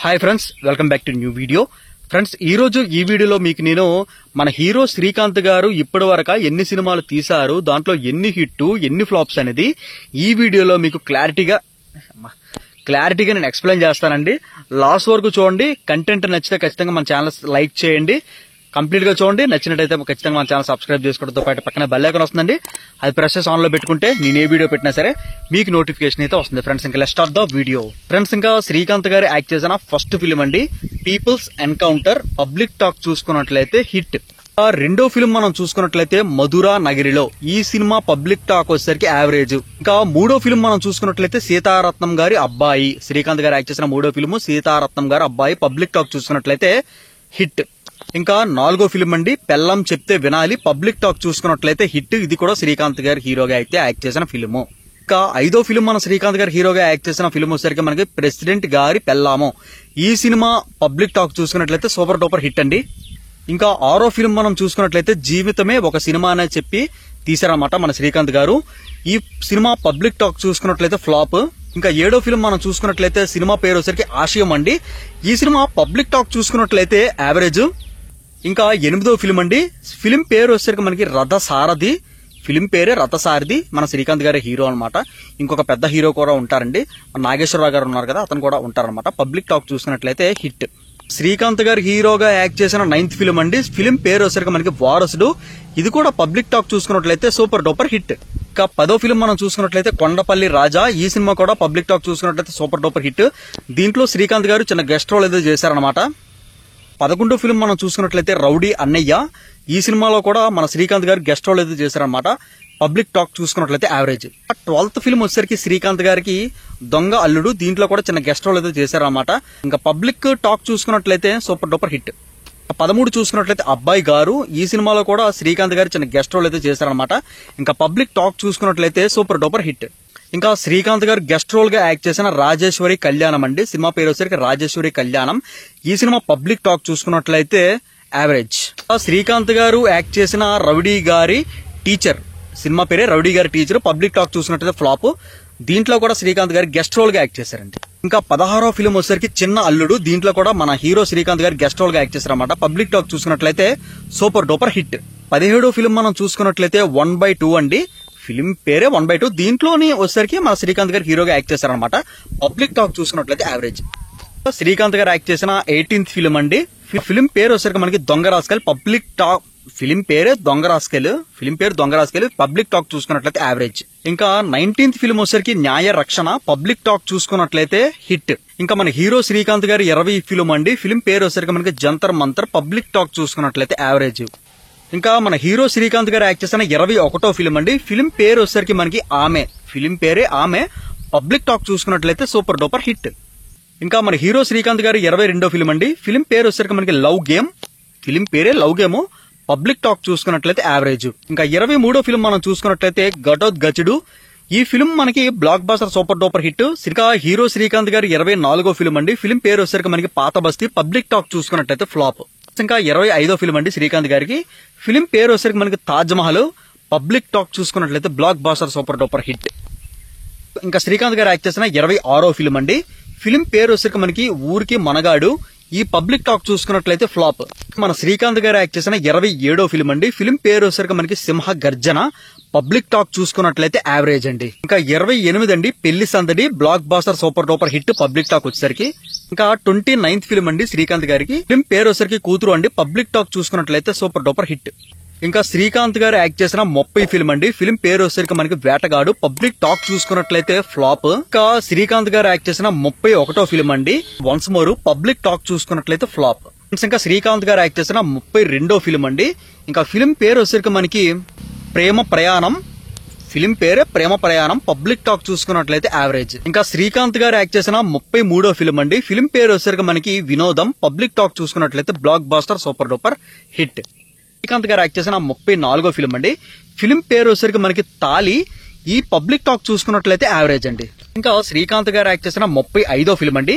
Hi friends, welcome back to new video. Friends, ఈ రోజు ఈ వీడియోలో మీకు నేను మన హీరో శ్రీకాంత్ గారు ఇప్పటి వరకు ఎన్ని సినిమాలు తీశారు, దాంట్లో ఎన్ని హిట్ ఎన్ని ఫ్లాప్స్ అనేది ఈ వీడియోలో మీకు క్లారిటీగా నేను ఎక్స్ప్లెయిన్ చేస్తానండి. లాస్ట్ వరకు చూడండి. కంటెంట్ నచ్చితే ఖచ్చితంగా మన ఛానల్ లైక్ చేయండి. కంప్లీట్ గా చూడండి. నచ్చినట్టయితే ఖచ్చితంగా మన ఛానల్ సబ్స్క్రైబ్ చేసుకోవడంతో పాటు పక్కన బెల్ ఐకాన్ వస్తుందండి. అది ప్రెస్ చేసి ఆన్ లో పెట్టుకుంటే నేను ఏ వీడియో పెట్టినా సరే మీకు నోటిఫికేషన్ అయితే వస్తుంది. ఫ్రెండ్స్, ఇంకా let's start the video. Friends, ఇంకా శ్రీకాంత్ గారు యాక్ట్ చేసిన ఫస్ట్ ఫిల్మ్ అండి పీపుల్స్ ఎన్కౌంటర్. పబ్లిక్ టాక్ చూసుకున్నట్లయితే హిట్. రెండో ఫిల్మ్ మనం చూసుకున్నట్లయితే మధురా నగరిలో. ఈ సినిమా పబ్లిక్ టాక్ వచ్చేసరికి యావరేజ్. ఇంకా మూడో ఫిల్మ్ మనం చూసుకున్నట్లయితే సీతారత్నం గారి అబ్బాయి. శ్రీకాంత్ గారు యాక్ట్ చేసిన మూడో ఫిల్మ్ సీతారత్నం గారి అబ్బాయి. పబ్లిక్ టాక్ చూసుకున్నట్లయితే హిట్. ఇంకా నాలుగో ఫిల్మ్ అండి పెళ్ళం చెప్తే వినాలి. పబ్లిక్ టాక్ చూసుకున్నట్లయితే హిట్. ఇది కూడా శ్రీకాంత్ గారి హీరోగా అయితే యాక్ట్ చేసిన ఫిల్మ్. ఇంకా ఐదో ఫిల్మ్ మన శ్రీకాంత్ గారి హీరోగా యాక్ట్ చేసిన ఫిల్మ్ వచ్చేసరికి మనకి ప్రెసిడెంట్ గారి పెళ్ళాము. ఈ సినిమా పబ్లిక్ టాక్ చూసుకున్నట్లయితే సూపర్ డూపర్ హిట్ అండి. ఇంకా ఆరో ఫిల్మ్ మనం చూసుకున్నట్లయితే జీవితమే ఒక సినిమా అని చెప్పి తీశారన్నమాట మన శ్రీకాంత్ గారు. ఈ సినిమా పబ్లిక్ టాక్ చూసుకున్నట్లయితే ఫ్లాప్. ఇంకా ఏడో ఫిల్మ్ మనం చూసుకున్నట్లయితే సినిమా పేరు వచ్చేసరికి ఆశయం అండి. ఈ సినిమా పబ్లిక్ టాక్ చూసుకున్నట్లయితే యావరేజ్. ఇంకా ఎనిమిదో ఫిల్మ్ అండి ఫిల్మ్ పేరు వచ్చేసరికి మనకి రథసారథి. ఫిల్మ్ పేరే రథసారథి. మన శ్రీకాంత్ గారి హీరో అనమాట. ఇంకొక పెద్ద హీరో కూడా ఉంటారండి, నాగేశ్వరరావు గారు ఉన్నారు కదా, అతను కూడా ఉంటారనమాట. పబ్లిక్ టాక్ చూసుకున్నట్లయితే హిట్. శ్రీకాంత్ గారి హీరోగా యాక్ట్ చేసిన నైన్త్ ఫిల్మ్ అండి ఫిల్మ్ పేరు వచ్చేసరికి మనకి వారసుడు. ఇది కూడా పబ్లిక్ టాక్ చూసుకున్నట్లయితే సూపర్ డూపర్ హిట్. ఇంకా పదో ఫిల్మ్ మనం చూసుకున్నట్లయితే కొండపల్లి రాజా. ఈ సినిమా కూడా పబ్లిక్ టాక్ చూసుకున్నట్లయితే సూపర్ డూపర్ హిట్. దీంట్లో శ్రీకాంత్ గారు చిన్న గెస్ట్ రోల్ ఏదో చేశారనమాట. 11వ ఫిల్మ్ మనం చూసుకున్నట్లయితే రౌడీ అన్నయ్య. ఈ సినిమాలో కూడా మన శ్రీకాంత్ గారు గెస్ట్ రోల్ అయితే చేశారనమాట. పబ్లిక్ టాక్ చూసుకున్నట్లయితే యావరేజ్. 12th ఫిల్మ్ వచ్చేసరికి శ్రీకాంత్ గారికి దొంగ అల్లుడు. దీంట్లో కూడా చిన్న గెస్ట్ రోల్ అయితే చేశారనమాట. ఇంకా పబ్లిక్ టాక్ చూసుకున్నట్లయితే సూపర్ డూపర్ హిట్. 13 చూసుకున్నట్లయితే అబ్బాయి గారు. ఈ సినిమాలో కూడా శ్రీకాంత్ గారు చిన్న గెస్ట్ రోల్ అయితే చేశారనమాట. ఇంకా పబ్లిక్ టాక్ చూసుకున్నట్లయితే సూపర్ డూపర్ హిట్. ఇంకా శ్రీకాంత్ గారు గెస్ట్ రోల్ గా యాక్ట్ చేసిన రాజేశ్వరి కళ్యాణం అండి. సినిమా పేరు వచ్చేసరికి రాజేశ్వరి కళ్యాణం. ఈ సినిమా పబ్లిక్ టాక్ చూసుకున్నట్లయితే యావరేజ్. శ్రీకాంత్ గారు యాక్ట్ చేసిన రౌడీ గారి టీచర్. సినిమా పేరే రౌడీ గారి టీచర్. పబ్లిక్ టాక్ చూసుకున్నట్లయితే ఫ్లాప్. దీంట్లో కూడా శ్రీకాంత్ గారు గెస్ట్ రోల్ గా యాక్ట్ చేశారండి. ఇంకా 16వ ఫిల్మ్ వచ్చేసరికి చిన్న అల్లుడు. దీంట్లో కూడా మన హీరో శ్రీకాంత్ గారు గెస్ట్ రోల్ గా యాక్ట్ చేశారన్నమాట. పబ్లిక్ టాక్ చూసుకున్నట్లయితే సూపర్ డూపర్ హిట్. 17వ ఫిల్మ్ మనం చూసుకున్నట్లయితే 1/2 అండి. ఫిల్మ్ పేరే 1/2. దీంట్లోని వచ్చేసరికి మన శ్రీకాంత్ గారు హీరోగా యాక్ట్ చేశారనమాట. పబ్లిక్ టాక్ చూసుకున్నట్లయితే యావరేజ్. శ్రీకాంత్ గారు యాక్ట్ చేసిన 18th ఫిల్మ్ అండి. ఫిల్మ్ పేరు వచ్చేసరికి మనకి దొంగ రాస్కెల్. పబ్లిక్ టాక్ ఫిల్మ్ పేరే దొంగ రాస్కెల్. ఫిల్మ్ పేరు దొంగ రాస్కెల్. పబ్లిక్ టాక్ చూసుకున్నట్లయితే యావరేజ్. ఇంకా 19th ఫిల్మ్ వచ్చేసరికి న్యాయ రక్షణ. పబ్లిక్ టాక్ చూసుకున్నట్లయితే హిట్. ఇంకా మన హీరో శ్రీకాంత్ గారి 20 ఫిల్మ్ అండి. ఫిల్మ్ పేరు వచ్చేసరికి మనకి జంతర్ మంతర్. పబ్లిక్ టాక్ చూసుకున్నట్లయితే యావరేజ్. ఇంకా మన హీరో శ్రీకాంత్ గారు యాక్ట్ చేసిన 21వ ఫిల్మ్ అండి. ఫిల్మ్ పేరు వచ్చేసరికి మనకి ఆమె. ఫిల్మ్ పేరే ఆమె. పబ్లిక్ టాక్ చూసుకున్నట్లయితే సూపర్ డూపర్ హిట్. ఇంకా మన హీరో శ్రీకాంత్ గారి 22వ ఫిల్మ్ అండి. ఫిల్మ్ పేరు వచ్చేసరికి మనకి లవ్ గేమ్. ఫిల్మ్ పేరే లవ్ గేమ్. పబ్లిక్ టాక్ చూసుకున్నట్లయితే యావరేజ్. ఇంకా 23వ ఫిల్మ్ మనం చూసుకున్నట్లయితే ఘటోత్కచుడు. ఈ ఫిల్మ్ మనకి blockbuster super duper hit. ఇంకా హీరో శ్రీకాంత్ గారి 24వ ఫిల్మ్ అండి. ఫిల్మ్ పేరు వచ్చేసరికి మనకి పాత బస్తీ. పబ్లిక్ టాక్ చూసుకున్నట్లయితే ఫ్లాప్. ఇంకా 25వ ఫిల్మ్ అండి శ్రీకాంత్ గారికి. ఫిల్మ్ పేరు వచ్చేసరికి మనకి తాజ్ మహల్. పబ్లిక్ టాక్ చూసుకున్నట్లయితే blockbuster super duper hit. ఇంకా శ్రీకాంత్ గారు యాక్ట్ చేసిన 26వ ఫిల్మ్ అండి. ఫిల్మ్ పేరు వచ్చేసరికి మనకి ఊరికి మనగాడు. ఈ పబ్లిక్ టాక్ చూసుకున్నట్లయితే ఫ్లాప్. మన శ్రీకాంత్ గారు యాక్ట్ చేసిన 27వ ఫిల్మ్ అండి. ఫిల్మ్ పేరు వచ్చేసరికి మనకి సింహ గర్జన. పబ్లిక్ టాక్ చూసుకున్నట్లయితే యావరేజ్ అండి. ఇంకా 28 అండి Pelli Sandadi. Blockbuster super duper hit. Public talk వచ్చేసరికి. ఇంకా 29th ఫిల్మ్ అండి శ్రీకాంత్ గారికి. ఫిల్మ్ పేరు వచ్చేసరికి కూతురు అండి. పబ్లిక్ టాక్ చూసుకున్నట్లయితే సూపర్ డూపర్ హిట్. ఇంకా శ్రీకాంత్ గారు యాక్ట్ చేసిన 30 ఫిల్మ్ అండి. ఫిల్మ్ పేరు వచ్చేసరికి మనకి వేటగాడు. పబ్లిక్ టాక్ చూసుకున్నట్లయితే ఫ్లాప్. ఇంకా శ్రీకాంత్ గారు యాక్ట్ చేసిన 31వ ఫిల్మ్ అండి వన్స్ మోర్. పబ్లిక్ టాక్ చూసుకున్నట్లయితే ఫ్లాప్. ఇంకా శ్రీకాంత్ గారు యాక్ట్ చేసిన 32వ ఫిల్మ్ అండి. ఇంకా ఫిల్మ్ పేరు వచ్చేసరికి మనకి ప్రేమ ప్రయాణం. ఫిల్మ్ పేరే ప్రేమ ప్రయాణం. పబ్లిక్ టాక్ చూసుకున్నట్లయితే యావరేజ్. ఇంకా శ్రీకాంత్ గారు యాక్ట్ చేసిన 33వ ఫిల్మ్ అండి. ఫిల్మ్ పేరు వచ్చేసరికి మనకి వినోదం. పబ్లిక్ టాక్ చూసుకున్నట్లయితే blockbuster super duper hit. Srikanth గారు యాక్ట్ చేసిన 34వ ఫిల్మ్ అండి. ఫిల్మ్ పేరు వచ్చేసరికి మనకి తాలి. ఈ పబ్లిక్ టాక్ చూసుకున్నట్లయితే యావరేజ్ అండి. ఇంకా శ్రీకాంత్ గారు యాక్ట్ చేసిన 35వ ఫిల్మ్ అండి.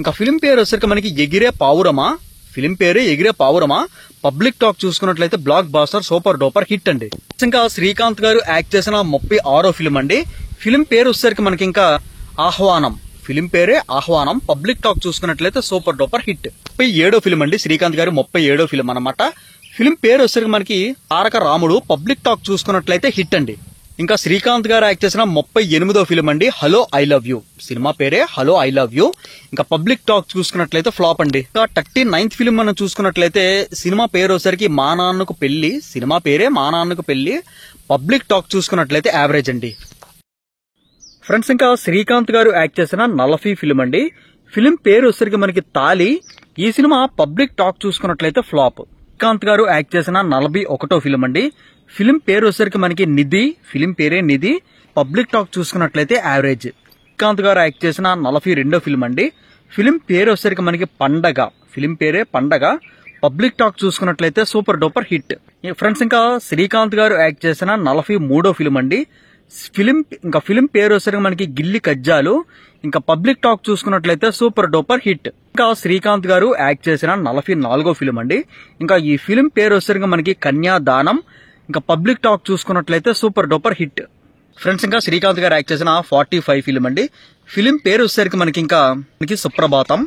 ఇంకా ఫిల్మ్ పేరు వచ్చేసరికి మనకి ఎగిరే పావురమా. ఫిల్మ్ పేరే ఎగిరే పావురమా. పబ్లిక్ టాక్ చూసుకున్నట్లయితే blockbuster super duper hit అండి. ఇంకా శ్రీకాంత్ గారు యాక్ట్ చేసిన 36వ ఫిల్మ్ అండి. ఫిల్మ్ పేరు వచ్చేసరికి మనకి ఇంకా ఆహ్వానం. ఫిలిం పేరే ఆహ్వానం. పబ్లిక్ టాక్ చూసుకున్నట్లయితే సూపర్ డూపర్ హిట్. 37వ ఫిలిం అండి, శ్రీకాంత్ గారి 37వ ఫిలిం అన్నమాట. ఫిలిం పేరు వచ్చేసరికి మనకి తారక రాముడు. పబ్లిక్ టాక్ చూసుకున్నట్లయితే హిట్ అండి. ఇంకా శ్రీకాంత్ గారు యాక్ట్ చేసిన 38వ ఫిలిం అండి, hello I love you. Cinema పేరే హలో ఐ లవ్ యూ. ఇంకా పబ్లిక్ టాక్ చూసుకున్నట్లయితే ఫ్లాప్ అండి. ఇంకా 39th ఫిలిం మనం చూసుకున్నట్లయితే సినిమా పేరు వచ్చేసరికి మా నాన్నకు పెళ్లి. సినిమా పేరే మా నాన్నకు పెళ్లి. పబ్లిక్ టాక్ చూసుకున్నట్లయితే యావరేజ్ అండి. ఫ్రెండ్స్ ఇంకా శ్రీకాంత్ గారు యాక్ట్ చేసిన 40 ఫిలిం అండి. ఫిలిం పేరు వచ్చేసరికి మనకి తాలి. ఈ సినిమా పబ్లిక్ టాక్ చూసుకున్నట్లయితే ఫ్లాప్. శ్రీకాంత్ గారు యాక్ట్ చేసిన 41వ ఫిలిం అండి. ఫిలిం పేరు వచ్చేసరికి మనకి నిధి. ఫిలిం పేరే నిధి. పబ్లిక్ టాక్ చూసుకున్నట్లయితే యావరేజ్. శ్రీకాంత్ గారు యాక్ట్ చేసిన 42వ ఫిలిం అండి. ఫిలిం పేరు వచ్చేసరికి మనకి పండగ. ఫిలిం పేరే పండగ. పబ్లిక్ టాక్ చూసుకున్నట్లయితే సూపర్ డూపర్ హిట్. ఫ్రెండ్స్ ఇంకా శ్రీకాంత్ గారు యాక్ట్ చేసిన 43వ ఫిలిం అండి. ఫిలిం పేరు వచ్చేసరికి మనకి గిల్లి కజ్జాలు. ఇంకా పబ్లిక్ టాక్ చూసుకున్నట్లయితే సూపర్ డూపర్ హిట్. ఇంకా శ్రీకాంత్ గారు యాక్ట్ చేసిన 44వ ఫిలిం అండి. ఇంకా ఈ ఫిలిం పేరు వచ్చేసరికి మనకి కన్యాదానం. ఇంకా పబ్లిక్ టాక్ చూసుకున్నట్లయితే సూపర్ డూపర్ హిట్. ఫ్రెండ్స్ ఇంకా శ్రీకాంత్ గారు యాక్ట్ చేసిన 45 ఫిలిం అండి. ఫిలిం పేరు వచ్చేసరికి మనకి సుప్రభాతం.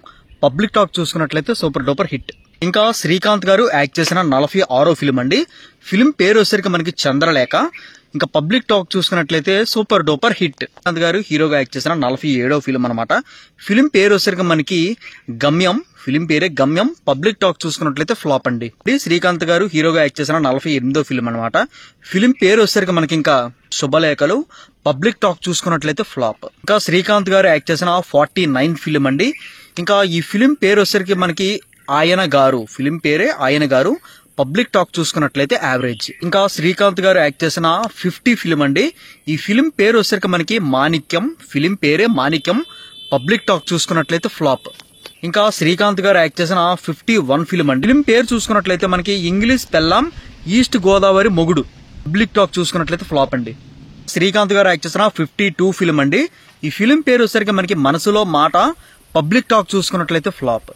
పబ్లిక్ టాక్ చూసుకున్నట్లయితే సూపర్ డూపర్ హిట్. ఇంకా శ్రీకాంత్ గారు యాక్ట్ చేసిన 46వ ఫిలిం అండి. ఫిలిం పేరు వచ్చేసరికి మనకి చంద్రలేఖ. ఇంకా పబ్లిక్ టాక్ చూసుకున్నట్లయితే సూపర్ డూపర్ హిట్. శ్రీకాంత్ గారు హీరోగా యాక్ట్ చేసిన 47వ ఫిలిం అనమాట. ఫిలిం పేరు వచ్చేసరికి మనకి గమ్యం. ఫిలిం పేరే గమ్యం. పబ్లిక్ టాక్ చూసుకున్నట్లయితే ఫ్లాప్ అండి. శ్రీకాంత్ గారు హీరోగా యాక్ట్ చేసిన 48వ ఫిలిం అనమాట. ఫిలిం పేరు వచ్చేసరికి మనకి ఇంకా శుభలేఖలు. పబ్లిక్ టాక్ చూసుకున్నట్లయితే ఫ్లాప్. ఇంకా శ్రీకాంత్ గారు యాక్ట్ చేసిన 49 ఫిలిం అండి. ఇంకా ఈ ఫిలిం పేరు వచ్చేసరికి మనకి ఆయన గారు. ఫిలిం పేరే ఆయన గారు. పబ్లిక్ టాక్ చూసుకున్నట్లయితే యావరేజ్. ఇంకా శ్రీకాంత్ గారు యాక్ట్ చేసిన 50 ఫిలిం అండి. ఈ ఫిలిం పేరు వచ్చేసరికి మనకి మాణిక్యం. ఫిలిం పేరే మాణిక్యం. పబ్లిక్ టాక్ చూసుకున్నట్లయితే ఫ్లాప్. ఇంకా శ్రీకాంత్ గారు యాక్ట్ చేసిన 51 ఫిలిం అండి. ఫిలిం పేరు చూసుకున్నట్లయితే మనకి ఇంగ్లీష్ పెళ్ళాం ఈస్ట్ గోదావరి మొగుడు. పబ్లిక్ టాక్ చూసుకున్నట్లయితే ఫ్లాప్ అండి. శ్రీకాంత్ గారు యాక్ట్ చేసిన 52 ఫిలిం అండి. ఈ ఫిలిం పేరు వచ్చేసరికి మనకి మనసులో మాట. పబ్లిక్ టాక్ చూసుకున్నట్లయితే ఫ్లాప్.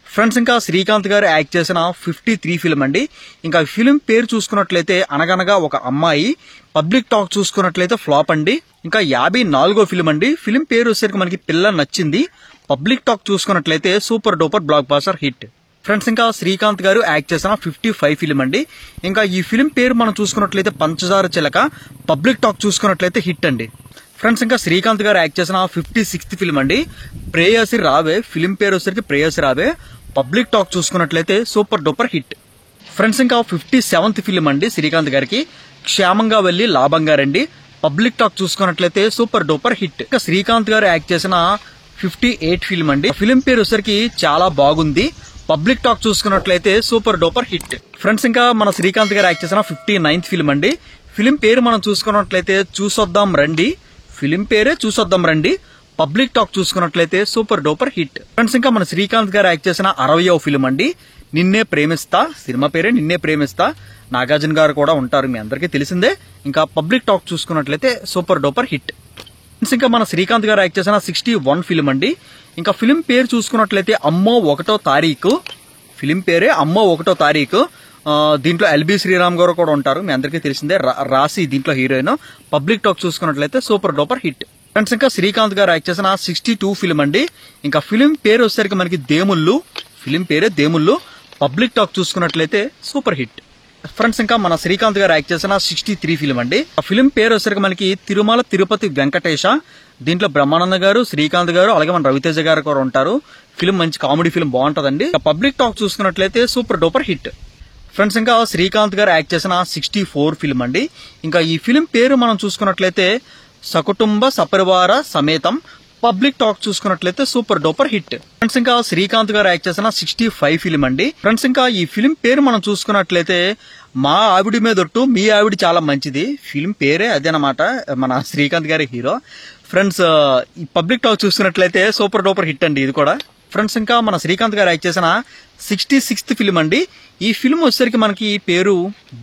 ఫ్రెండ్స్ ఇంకా శ్రీకాంత్ గారు యాక్ట్ చేసిన 53 ఫిలిం అండి. ఇంకా ఫిలిం పేరు చూసుకున్నట్లయితే అనగనగా ఒక అమ్మాయి. పబ్లిక్ టాక్ చూసుకున్నట్లయితే ఫ్లాప్ అండి. ఇంకా 54వ ఫిలిం అండి. ఫిలిం పేరు వచ్చేసరికి మనకి పిల్ల నచ్చింది. పబ్లిక్ టాక్ చూసుకున్నట్లయితే super duper blockbuster hit. Friends ఇంకా శ్రీకాంత్ గారు యాక్ట్ చేసిన 55 ఫిలిం అండి. ఇంకా ఈ ఫిలిం పేరు మనం చూసుకున్నట్లయితే పంచదార చిలక. పబ్లిక్ టాక్ చూసుకున్నట్లయితే హిట్ అండి. ఫ్రెండ్స్ ఇంకా శ్రీకాంత్ గారు యాక్ట్ చేసిన 56th ఫిలిం అండి. ప్రేయసి రావే. ఫిలిం పేరు వచ్చేసరికి ప్రేయసి రావే. పబ్లిక్ టాక్ చూసుకున్నట్లయితే సూపర్ డూపర్ హిట్. ఫ్రెండ్స్ ఇంకా 57th ఫిలిం అండి శ్రీకాంత్ గారికి. క్షేమంగా వెళ్లి లాభంగా రండి. పబ్లిక్ టాక్ చూసుకున్నట్లయితే సూపర్ డూపర్ హిట్. ఇంకా శ్రీకాంత్ గారు యాక్ట్ చేసిన 58 ఫిలిం అండి. ఫిలిం పేరు వచ్చేసరికి చాలా బాగుంది. పబ్లిక్ టాక్ చూసుకున్నట్లయితే సూపర్ డూపర్ హిట్. ఫ్రెండ్స్ ఇంకా మన శ్రీకాంత్ గారు యాక్ట్ చేసిన 59th ఫిలిం అండి. ఫిలిం పేరు మనం చూసుకున్నట్లయితే చూసొద్దాం రండి. ఫిలిం పేరే చూసొద్దాం రండి. పబ్లిక్ టాక్ చూసుకున్నట్లయితే సూపర్ డూపర్ హిట్. ఫ్రెండ్స్ ఇంకా మన శ్రీకాంత్ గారు యాక్ట్ చేసిన 60వ ఫిలిం అండి. నిన్నే ప్రేమిస్తా. సినిమా పేరే నిన్నే ప్రేమిస్తా. నాగార్జున గారు కూడా ఉంటారు, మీ అందరికీ తెలిసిందే. ఇంకా పబ్లిక్ టాక్ చూసుకున్నట్లయితే సూపర్ డూపర్ హిట్. ఫ్రెండ్స్ ఇంకా మన శ్రీకాంత్ గారు యాక్ట్ చేసిన 61 ఫిలిం అండి. ఇంకా ఫిలిం పేరు చూసుకున్నట్లయితే అమ్మో 1వ తారీఖు. ఫిలిం పేరే అమ్మో 1వ తారీఖు. దీంట్లో ఎల్బి శ్రీరామ్ గారు కూడా ఉంటారు, మీ అందరికీ తెలిసిందే. రాసి దీంట్లో హీరోయిన్. పబ్లిక్ టాక్ చూసుకున్నట్లయితే సూపర్ డూపర్ హిట్. ఫ్రెండ్స్ ఇంకా శ్రీకాంత్ గారు యాక్ట్ చేసిన 62 ఫిలిం అండి. ఇంకా ఫిలిం పేరు వచ్చేసరికి మనకి దేముళ్ళు. ఫిలిం పేరే దేముళ్ళు. పబ్లిక్ టాక్ చూసుకున్నట్లయితే సూపర్ హిట్. ఫ్రెండ్స్ ఇంకా మన శ్రీకాంత్ గారు యాక్ట్ చేసిన 63 ఫిలిం అండి. ఆ ఫిలిం పేరు వచ్చేసరికి మనకి తిరుమల తిరుపతి వెంకటేశ. దీంట్లో బ్రహ్మానంద గారు, శ్రీకాంత్ గారు, అలాగే మన రవితేజ గారు కూడా ఉంటారు. ఫిలిం మంచి కామెడీ ఫిలిం, బాగుంటదండి. పబ్లిక్ టాక్ చూసుకున్నట్లయితే సూపర్ డూపర్ హిట్. ఫ్రెండ్స్ ఇంకా శ్రీకాంత్ గారు యాక్ట్ చేసిన 64 ఫిలిం అండి. ఇంకా ఈ ఫిలిం పేరు మనం చూసుకున్నట్లయితే సకుటుంబ సపరివార సమేతం. పబ్లిక్ టాక్ చూసుకున్నట్లయితే సూపర్ డూపర్ హిట్. ఫ్రెండ్స్ ఇంకా శ్రీకాంత్ గారు యాక్ట్ చేసిన 65 ఫిలిం అండి. ఫ్రెండ్స్ ఇంకా ఈ ఫిలిం పేరు మనం చూసుకున్నట్లయితే మా ఆవిడి మీదొట్టు మీ ఆవిడ చాలా మంచిది. ఫిలిం పేరే అదేనమాట, మన శ్రీకాంత్ గారి హీరో. ఫ్రెండ్స్ ఈ పబ్లిక్ టాక్ చూసుకున్నట్లయితే సూపర్ డూపర్ హిట్ అండి ఇది కూడా. ఫ్రెండ్స్ ఇంకా మన శ్రీకాంత్ గారు యాక్ట్ చేసిన 66th ఫిలిం అండి. ఈ ఫిలిం వచ్చేసరికి మనకి పేరు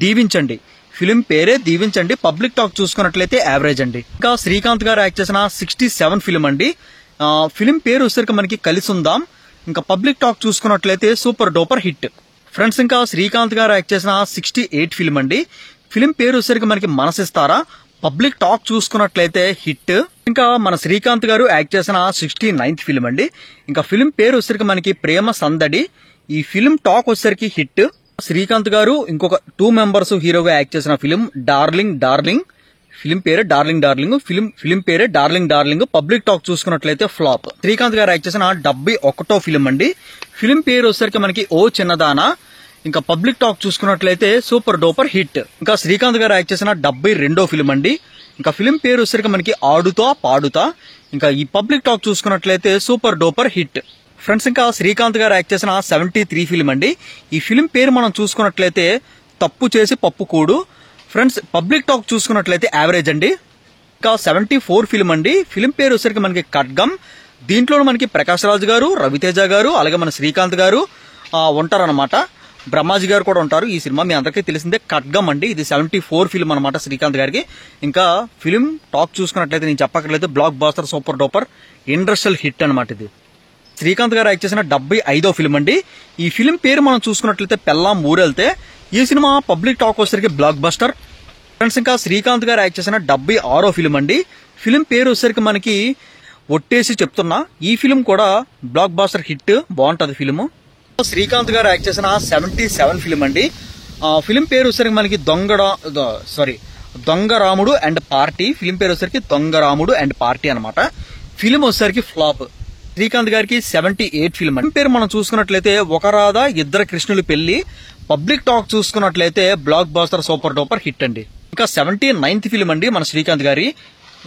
దీవించండి. ఫిలిం పేరే దీవించండి. పబ్లిక్ టాక్ చూసుకున్నట్లయితే యావరేజ్ అండి. ఇంకా శ్రీకాంత్ గారు యాక్ట్ చేసిన 67 ఫిలిం అండి. ఫిలిం పేరు వచ్చేసరికి మనకి కలిసి ఉందాం. ఇంకా పబ్లిక్ టాక్ చూసుకున్నట్లయితే సూపర్ డూపర్ హిట్. ఫ్రెండ్స్ ఇంకా శ్రీకాంత్ గారు యాక్ట్ చేసిన 68 ఫిలిం అండి. ఫిలిం పేరు వచ్చేసరికి మనకి మనసిస్తారా. పబ్లిక్ టాక్ చూసుకున్నట్లయితే హిట్. ఇంకా మన శ్రీకాంత్ గారు యాక్ట్ చేసిన 69th ఫిల్మ్ అండి. ఇంకా ఫిల్మ్ పేరు వచ్చేసరికి మనకి ప్రేమ సందడి. ఈ ఫిల్మ్ టాక్ వచ్చేసరికి హిట్. శ్రీకాంత్ గారు ఇంకొక 2 మెంబర్స్ హీరోగా యాక్ట్ చేసిన ఫిల్మ్ డార్లింగ్. ఫిల్మ్ పేరే డార్లింగ్ డార్లింగ్. పబ్లిక్ టాక్ చూసుకున్నట్లయితే ఫ్లాప్. శ్రీకాంత్ గారు యాక్ట్ చేసిన 71వ ఫిల్మ్ అండి. ఫిల్మ్ పేరు వచ్చేసరికి మనకి ఓ చిన్నదానా. ఇంకా పబ్లిక్ టాక్ చూసుకున్నట్లయితే సూపర్ డూపర్ హిట్. ఇంకా శ్రీకాంత్ గారు యాక్ట్ చేసిన 72వ ఫిల్మ్ అండి. ఇంకా ఫిల్మ్ పేరు వచ్చేసరికి మనకి ఆడుతా పాడుతా. ఇంకా ఈ పబ్లిక్ టాక్ చూసుకున్నట్లయితే సూపర్ డూపర్ హిట్. ఫ్రెండ్స్ ఇంకా శ్రీకాంత్ గారు యాక్ట్ చేసిన 73 ఫిల్మ్ అండి. ఈ ఫిల్మ్ పేరు మనం చూసుకున్నట్లయితే తప్పు చేసి పప్పు కూడు. ఫ్రెండ్స్ పబ్లిక్ టాక్ చూసుకున్నట్లయితే యావరేజ్ అండి. ఇంకా 74 ఫిల్మ్ అండి. ఫిల్మ్ పేరు వచ్చేసరికి మనకి ఖడ్గం. దీంట్లో మనకి ప్రకాష్ రాజ్ గారు, రవితేజ గారు, అలాగే మన శ్రీకాంత్ గారు ఉంటారన్నమాట. బ్రహ్మాజీ గారు కూడా ఉంటారు. ఈ సినిమా మీ అందరికీ తెలిసిందే, ఖడ్గం అండి. ఇది 74 ఫిల్మ్ అనమాట శ్రీకాంత్ గారికి. ఇంకా ఫిల్మ్ టాక్ చూసుకున్నట్లయితే నేను చెప్పక్కర్లేదు, blockbuster super duper industrial hit అనమాట ఇది. శ్రీకాంత్ గారు యాక్ట్ చేసిన 75వ ఫిల్మ్ అండి. ఈ ఫిల్మ్ పేరు మనం చూసుకున్నట్లయితే పెళ్ళాం ఊరెళ్తే. ఈ సినిమా పబ్లిక్ టాక్ వచ్చేసరికి బ్లాక్ బస్టర్. ఫ్రెండ్స్ ఇంకా శ్రీకాంత్ గారు యాక్ట్ చేసిన 76వ ఫిల్మ్ అండి. ఫిల్మ్ పేరు వచ్చేసరికి మనకి ఒట్టేసి చెప్తున్నా. ఈ ఫిల్మ్ కూడా బ్లాక్ బాస్టర్ హిట్, బాగుంటది ఫిల్మ్. శ్రీకాంత్ గారు యాక్ట్ చేసిన 77 ఫిల్మ్ అండి. ఫిల్మ్ పేరు వచ్చేసరికి మనకి దొంగరాముడు అండ్ పార్టీ. ఫిల్మ్ పేరు వచ్చేసరికి దొంగరాముడు అండ్ పార్టీ అనమాట. ఫిల్మ్ వచ్చేసరికి ఫ్లాప్. శ్రీకాంత్ గారికి 78 ఫిల్మ్ అండి. పేరు మనం చూసుకున్నట్లయితే ఒక రాధ ఇద్దరు కృష్ణులు పెళ్లి. పబ్లిక్ టాక్ చూసుకున్నట్లయితే blockbuster super duper hit అండి. ఇంకా 79th ఫిల్మ్ అండి మన శ్రీకాంత్ గారి.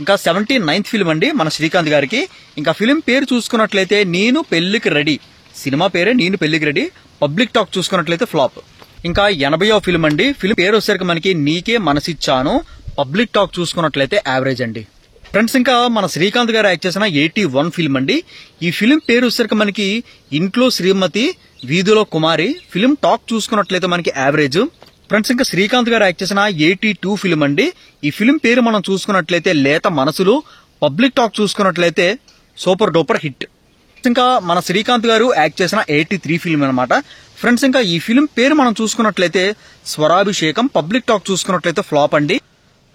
ఇంకా 79th ఫిల్మ్ అండి మన శ్రీకాంత్ గారికి. ఇంకా ఫిల్మ్ పేరు చూసుకున్నట్లయితే నేను పెళ్లికి రెడీ. సినిమా పేరే నేను పెళ్లికి రెడీ. పబ్లిక్ టాక్ చూసుకున్నట్లయితే ఫ్లాప్. ఇంకా 80వ ఫిల్మ్ అండి. ఫిల్మ్ పేరు వచ్చేసరికి మనకి నీకే మనసిచ్చాను. పబ్లిక్ టాక్ చూసుకున్నట్లయితే యావరేజ్ అండి. ఫ్రెండ్స్ ఇంకా మన శ్రీకాంత్ గారు యాక్ట్ చేసిన 81 ఫిల్మ్ అండి. ఈ ఫిల్మ్ పేరు వచ్చేసరికి మనకి ఇంట్లో శ్రీమతి వీధిలో కుమారి. ఫిల్మ్ టాక్ చూసుకున్నట్లయితే మనకి యావరేజ్. ఫ్రెండ్స్ ఇంకా శ్రీకాంత్ గారు యాక్ట్ చేసిన 82 ఫిల్మ్ అండి. ఈ ఫిల్మ్ పేరు మనం చూసుకున్నట్లయితే లేత మనసులు. పబ్లిక్ టాక్ చూసుకున్నట్లయితే సూపర్ డూపర్ హిట్. ఇంకా మన శ్రీకాంత్ గారు యాక్ట్ చేసిన 83 ఫిల్మ్ అనమాట. ఫ్రెండ్స్ ఇంకా ఈ ఫిల్మ్ పేరు మనం చూసుకున్నట్లయితే స్వరాభిషేకం. పబ్లిక్ టాక్ చూసుకున్నట్లయితే ఫ్లాప్ అండి.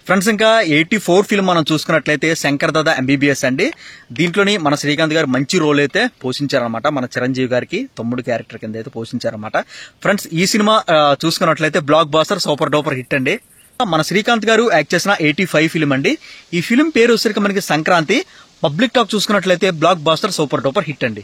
ఫ్రెండ్స్ ఇంకా 84 ఫిల్మ్ మనం చూసుకున్నట్లయితే శంకర్ దాదా ఎంబీబీఎస్ అండి. దీంట్లోని మన శ్రీకాంత్ గారు మంచి రోల్ అయితే పోషించారనమాట. మన చిరంజీవి గారికి తమ్ముడు క్యారెక్టర్ కింద అయితే పోషించారనమాట. ఫ్రెండ్స్ ఈ సినిమా చూసుకున్నట్లయితే blockbuster super duper hit అండి. మన శ్రీకాంత్ గారు యాక్ట్ చేసిన 85 ఫిల్మ్ అండి. ఈ ఫిల్మ్ పేరు వచ్చేసరికి మనకి సంక్రాంతి. పబ్లిక్ టాక్ చూసుకున్నట్లయితే blockbuster super duper hit అండి.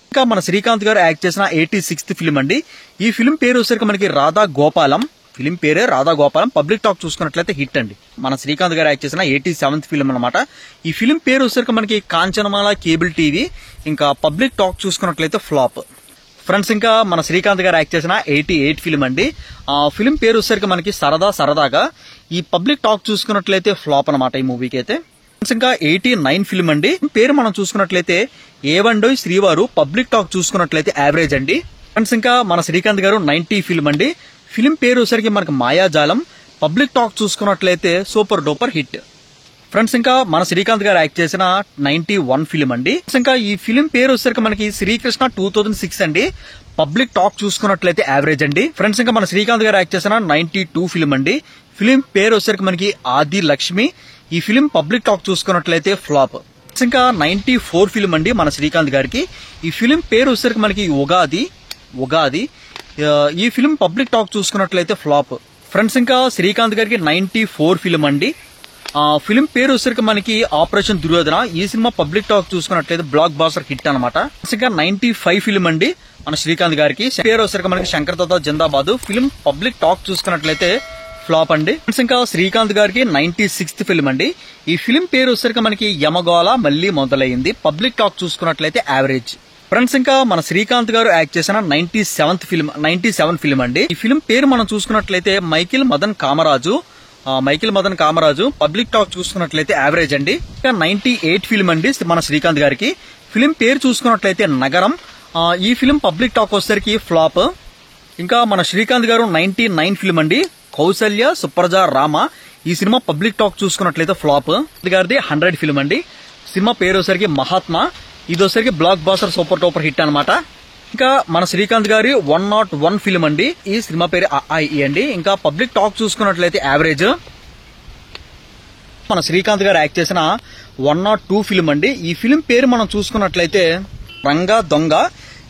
ఇంకా మన శ్రీకాంత్ గారు యాక్ట్ చేసిన 86th ఫిల్మ్ అండి. ఈ ఫిల్మ్ పేరు వచ్చేసరికి మనకి రాధా గోపాలం. ఫిల్మ్ పేరే రాధా గోపాలం. పబ్లిక్ టాక్ చూసుకున్నట్లయితే హిట్ అండి. మన శ్రీకాంత్ గారు యాక్ట్ చేసిన 87th ఫిల్మ్ అనమాట. ఈ ఫిల్మ్ పేరు వచ్చేసరికి మనకి కాంచనమాల కేబుల్ టీవీ. ఇంకా పబ్లిక్ టాక్ చూసుకున్నట్లయితే ఫ్లాప్. ఫ్రెండ్స్ ఇంకా మన శ్రీకాంత్ గారు యాక్ట్ చేసిన 88 ఫిల్మ్ అండి. ఫిల్మ్ పేరు వచ్చేసరికి మనకి సరదాగా. ఈ పబ్లిక్ టాక్ చూసుకున్నట్లయితే ఫ్లాప్ అనమాట ఈ మూవీకి అయితే. ఇంకా 89 ఫిల్మ్ అండి. పేరు మనం చూసుకున్నట్లయితే ఏవండోయ్ శ్రీవారు. పబ్లిక్ టాక్ చూసుకున్నట్లయితే యావరేజ్ అండి. ఫ్రెండ్స్ ఇంకా మన శ్రీకాంత్ గారు 90 ఫిల్మ్ అండి. ఫిల్మ్ పేరు వచ్చేసరికి మనకి మాయాజాలం. పబ్లిక్ టాక్ చూసుకున్నట్లయితే సూపర్ డూపర్ హిట్. ఫ్రెండ్స్ ఇంకా మన శ్రీకాంత్ గారు యాక్ట్ చేసిన 91 ఫిల్మ్ అండి. ఇంకా ఈ ఫిల్మ్ పేరు వచ్చేసరికి మనకి శ్రీకృష్ణ 2006 అండి. పబ్లిక్ టాక్ చూసుకున్నట్లయితే యావరేజ్ అండి. ఫ్రెండ్స్ ఇంకా మన శ్రీకాంత్ గారు యాక్ట్ చేసిన 92 ఫిల్మ్ అండి. ఫిల్మ్ పేరు వచ్చేసరికి మనకి ఆది లక్ష్మి. ఈ ఫిల్మ్ పబ్లిక్ టాక్ చూసుకున్నట్లయితే ఫ్లాప్. ఇంకా 94 ఫిల్మ్ అండి మన శ్రీకాంత్ గారికి. ఈ ఫిల్మ్ పేరు వచ్చేసరికి మనకి ఉగాది. ఈ ఫిల్మ్ పబ్లిక్ టాక్ చూసుకున్నట్లయితే ఫ్లాప్. ఫ్రెండ్స్ ఇంకా శ్రీకాంత్ గారికి 94 ఫిల్మ్ అండి. ఫిల్మ్ పేరు వచ్చేసరికి మనకి ఆపరేషన్ దుర్యోధన. ఈ సినిమా పబ్లిక్ టాక్ చూసుకున్నట్లయితే బ్లాక్ బాస్టర్ హిట్ అనమాట. ఇంకా 95 ఫిల్మ్ అండి మన శ్రీకాంత్ గారికి. పేరు వచ్చేసరికి మనకి శంకర్ దాదా జిందాబాద్. ఫిల్మ్ పబ్లిక్ టాక్ చూసుకున్నట్లయితే ఫ్లాప్ అండి. ఇంకా శ్రీకాంత్ గారికి 96th ఫిల్మ్ అండి. ఈ ఫిల్మ్ పేరు వచ్చేసరికి మనకి యమగోళ మళ్ళీ మొదలైంది. పబ్లిక్ టాక్ చూసుకున్నట్లయితే యావరేజ్. ఫ్రెండ్స్ ఇంకా మన శ్రీకాంత్ గారు యాక్ట్ చేసిన 97 ఫిల్మ్ అండి. ఈ ఫిల్మ్ పేరు మనం చూసుకున్నట్లయితే Michael Madan Kamaraju. Public talk చూసుకున్నట్లయితే యావరేజ్ అండి. ఇంకా 98 ఫిల్మ్ అండి మన శ్రీకాంత్ గారికి. ఫిల్మ్ పేరు చూసుకున్నట్లయితే నగరం. ఈ ఫిల్మ్ పబ్లిక్ టాక్ వచ్చేసరికి ఫ్లాప్. ఇంకా మన శ్రీకాంత్ గారు 99 ఫిల్మ్ అండి. కౌసల్య సుప్రజ రామ. ఈ సినిమా పబ్లిక్ టాక్ చూసుకున్నట్లయితే ఫ్లాప్. గారిది 100 ఫిల్మ్ అండి. సినిమా పేరు వచ్చేసరికి మహాత్మా. ఇది వచ్చేసరికి బ్లాక్ బాస్టర్ సూపర్ టూపర్ హిట్ అనమాట. ఇంకా మన శ్రీకాంత్ గారి 101 ఫిల్మ్ అండి. ఈ సినిమా పేరు అండి. ఇంకా పబ్లిక్ టాక్ చూసుకున్నట్లయితే యావరేజ్. మన శ్రీకాంత్ గారు యాక్ట్ చేసిన 102 ఫిల్మ్ అండి. ఈ ఫిల్మ్ పేరు మనం చూసుకున్నట్లయితే రంగా దొంగ.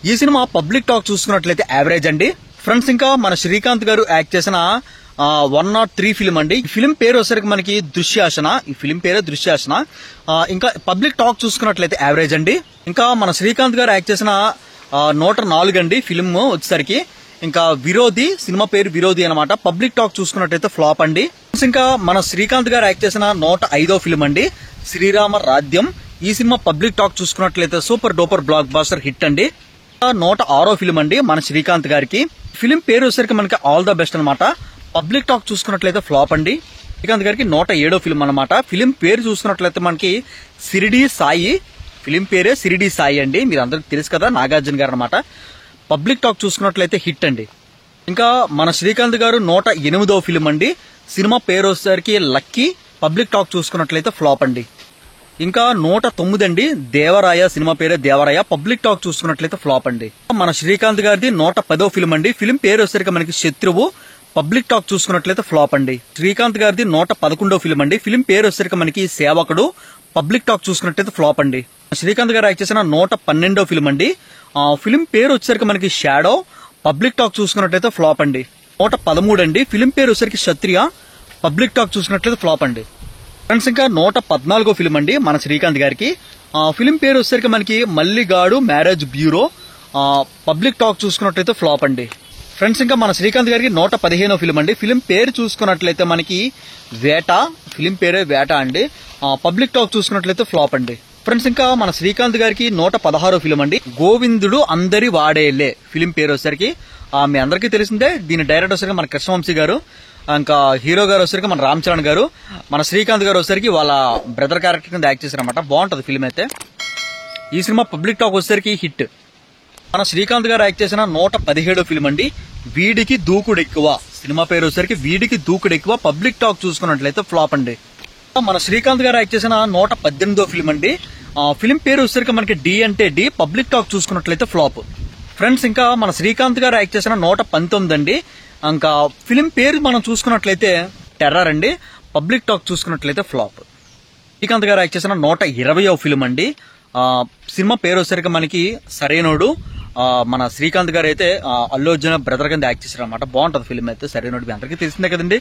ఈ సినిమా పబ్లిక్ టాక్ చూసుకున్నట్లయితే యావరేజ్ అండి. ఫ్రెండ్స్ ఇంకా మన శ్రీకాంత్ గారు యాక్ట్ చేసిన 103 ఫిల్మ్ అండి. ఈ ఫిల్మ్ పేరు వచ్చేసరికి మనకి దృశ్యాసన. ఈ ఫిల్మ్ పేరు దృశ్యాసన. ఇంకా పబ్లిక్ టాక్ చూసుకున్నట్లయితే యావరేజ్ అండి. ఇంకా మన శ్రీకాంత్ గారు యాక్ట్ చేసిన 104 అండి ఫిల్మ్ వచ్చేసరికి. ఇంకా విరోధి, సినిమా పేరు విరోధి అనమాట. పబ్లిక్ టాక్ చూసుకున్నట్లయితే ఫ్లాప్ అండి. ఇంకా మన శ్రీకాంత్ గారు యాక్ట్ చేసిన 105వ ఫిల్మ్ అండి శ్రీరామ రాజ్యం. ఈ సినిమా పబ్లిక్ టాక్ చూసుకున్నట్లయితే super duper blockbuster hit అండి. 106వ ఫిల్మ్ అండి మన శ్రీకాంత్ గారికి. ఫిల్మ్ పేరు వచ్చేసరికి మనకి ఆల్ ద బెస్ట్ అనమాట. పబ్లిక్ టాక్ చూసుకున్నట్లయితే ఫ్లాప్ అండి. శ్రీకాంత్ గారికి 107వ ఫిల్మ్ అనమాట. ఫిల్మ్ పేరు చూసుకున్నట్లయితే మనకి సిరిడి సాయి. ఫిల్మ్ పేరే సిరిడి సాయి అండి. మీరు అందరికి తెలుసు కదా, నాగార్జున గారు అనమాట. పబ్లిక్ టాక్ చూసుకున్నట్లయితే హిట్ అండి. ఇంకా మన శ్రీకాంత్ గారు 108వ ఫిల్మ్ అండి. సినిమా పేరు వచ్చేసరికి లక్కీ. పబ్లిక్ టాక్ చూసుకున్నట్లయితే ఫ్లాప్ అండి. ఇంకా 109 అండి దేవరాయ. సినిమా పేరే దేవరాయ. పబ్లిక్ టాక్ చూసుకున్నట్లయితే ఫ్లాప్ అండి. మన శ్రీకాంత్ గారిది 110వ ఫిల్మ్ అండి. ఫిల్మ్ పేరు వచ్చేసరికి మనకి శత్రువు. పబ్లిక్ టాక్ చూసుకున్నట్లయితే ఫ్లాప్ అండి. శ్రీకాంత్ గారిది 111వ ఫిల్మ్ అండి. ఫిల్మ్ పేరు వచ్చేసరికి మనకి సేవకుడు. పబ్లిక్ టాక్ చూసుకున్నట్లయితే ఫ్లాప్ అండి. శ్రీకాంత్ గారు యాక్ట్ చేసిన 112వ ఫిల్మ్ అండి. ఫిల్మ్ పేరు వచ్చేసరికి మనకి షాడో. పబ్లిక్ టాక్ చూసుకున్నట్లయితే ఫ్లాప్ అండి. 113 అండి. ఫిల్మ్ పేరు వచ్చేసరికి క్షత్రియ. పబ్లిక్ టాక్ చూసుకున్నట్లయితే ఫ్లాప్ అండి. ఫ్రెండ్స్ ఇంకా 114వ ఫిల్మ్ అండి మన శ్రీకాంత్ గారికి. ఫిల్మ్ పేరు వచ్చేసరికి మనకి Malligadu marriage bureau. Public talk చూసుకున్నట్లయితే ఫ్లాప్ అండి. ఫ్రెండ్స్ ఇంకా మన శ్రీకాంత్ గారికి 115వ ఫిల్మ్ అండి. ఫిల్మ్ పేరు చూసుకున్నట్లయితే మనకి వేట. ఫిల్మ్ పేరే వేట అండి. పబ్లిక్ టాక్ చూసుకున్నట్లయితే ఫ్లాప్ అండి. ఫ్రెండ్స్ ఇంకా మన శ్రీకాంత్ గారికి 116వ ఫిల్మ్ అండి గోవిందుడు అందరి వాడేలే. ఫిల్మ్ పేరు వచ్చేసరికి మీ అందరికీ తెలిసిందే. దీని డైరెక్టర్ వచ్చేసరికి మన కృష్ణవంశీ గారు. ఇంకా హీరో గారు వచ్చేసరికి మన రామ్ చరణ్ గారు. మన శ్రీకాంత్ గారు వచ్చేసరికి వాళ్ళ బ్రదర్ క్యారెక్టర్ కింద యాక్ట్ చేశారనమాట. బాగుంటది ఫిల్మ్ అయితే. ఈ సినిమా పబ్లిక్ టాక్ వచ్చేసరికి హిట్. మన శ్రీకాంత్ గారు యాక్ట్ చేసిన 117వ ఫిల్మ్ అండి వీడికి దూకుడు ఎక్కువ. సినిమా పేరు వచ్చేసరికి వీడికి దూకుడు ఎక్కువ. పబ్లిక్ టాక్ చూసుకున్నట్లయితే ఫ్లాప్ అండి. మన శ్రీకాంత్ గారు యాక్ట్ చేసిన 118వ ఫిల్మ్ అండి. ఫిల్మ్ పేరు వచ్చేసరికి మనకి డి అంటే డి. పబ్లిక్ టాక్ చూసుకున్నట్లయితే ఫ్లాప్. ఫ్రెండ్స్ ఇంకా మన శ్రీకాంత్ గారు యాక్ట్ చేసిన 119 అండి. ఇంకా ఫిల్మ్ పేరు మనం చూసుకున్నట్లయితే టెర్రర్ అండి. పబ్లిక్ టాక్ చూసుకున్నట్లయితే ఫ్లాప్. శ్రీకాంత్ గారు యాక్ట్ చేసిన 120వ ఫిల్మ్ అండి. సినిమా పేరు వచ్చేసరికి మనకి సరైనోడు. మన శ్రీకాంత్ గారు అయితే అల్లు అర్జున్ బ్రదర్ కింద యాక్ట్ చేశారు అనమాట. బాగుంటది ఫిల్మ్ అయితే. సరైనోడు మీ అందరికీ తెలిసిందే కదండి,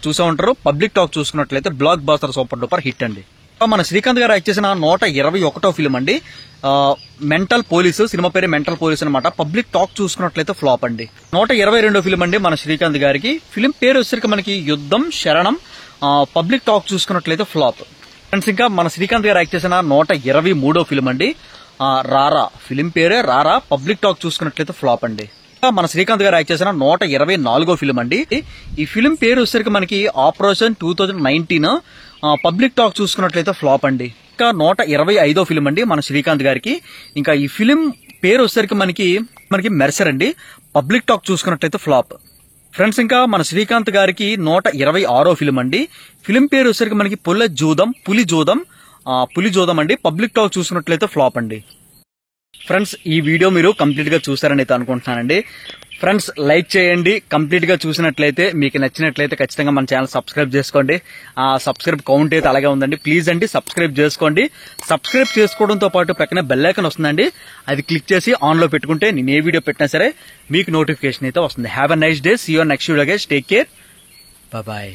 చూసా ఉంటారు. పబ్లిక్ టాక్ చూసుకున్నట్లయితే blockbuster super duper hit అండి. మన శ్రీకాంత్ గారు యాక్ట్ చేసిన 121వ ఫిల్మ్ అండి మెంటల్ పోలీసు. సినిమా పేరు మెంటల్ పోలీసు అనమాట. పబ్లిక్ టాక్ చూసుకున్నట్లయితే ఫ్లాప్ అండి. 122వ ఫిల్మ్ అండి మన శ్రీకాంత్ గారికి. ఫిల్మ్ పేరు వచ్చేసరికి మనకి యుద్ధం శరణం. పబ్లిక్ టాక్ చూసుకున్నట్లయితే ఫ్లాప్. ఫ్రెండ్స్ ఇంకా మన శ్రీకాంత్ గారు యాక్ట్ చేసిన 123వ ఫిల్మ్ అండి రారా. ఫిల్మ్ పేరే రారా. పబ్లిక్ టాక్ చూసుకున్నట్లయితే ఫ్లాప్ అండి. మన శ్రీకాంత్ గారు యాక్ట్ చేసిన 124వ ఫిల్మ్ అండి. ఈ ఫిల్మ్ పేరు వచ్చేసరికి మనకి ఆపరేషన్ 2019. పబ్లిక్ టాక్ చూసుకున్నట్లయితే ఫ్లాప్ అండి. ఇంకా 125వ ఫిల్మ్ అండి మన శ్రీకాంత్ గారికి. ఇంకా ఈ ఫిల్మ్ పేరు వచ్చేసరికి మనకి మెర్సర్ అండి. పబ్లిక్ టాక్ చూసుకున్నట్లయితే ఫ్లాప్. ఫ్రెండ్స్ ఇంకా మన శ్రీకాంత్ గారికి 126వ ఫిల్మ్ అండి. ఫిల్మ్ పేరు వచ్చేసరికి మనకి పులి జోదం అండి. పబ్లిక్ టాక్ చూసుకున్నట్లయితే ఫ్లాప్ అండి. ఫ్రెండ్స్ ఈ వీడియో మీరు కంప్లీట్ గా చూసారని అయితే అనుకుంటున్నానండి. ఫ్రెండ్స్ లైక్ చేయండి. కంప్లీట్ గా చూసినట్లయితే మీకు నచ్చినట్లయితే ఖచ్చితంగా మన ఛానల్ సబ్స్క్రైబ్ చేసుకోండి. సబ్స్క్రైబ్ కౌంట్ అయితే అలాగే ఉందండి. ప్లీజ్ అండి సబ్స్క్రైబ్ చేసుకోండి. సబ్స్క్రైబ్ చేసుకోవడంతో పాటు పక్కనే బెల్ ఐకాన్ వస్తుందండి. అది క్లిక్ చేసి ఆన్ లో పెట్టుకుంటే నేను ఏ వీడియో పెట్టినా సరే మీకు నోటిఫికేషన్ అయితే వస్తుంది. Have a nice day. See you on next video guys. Take care. Bye.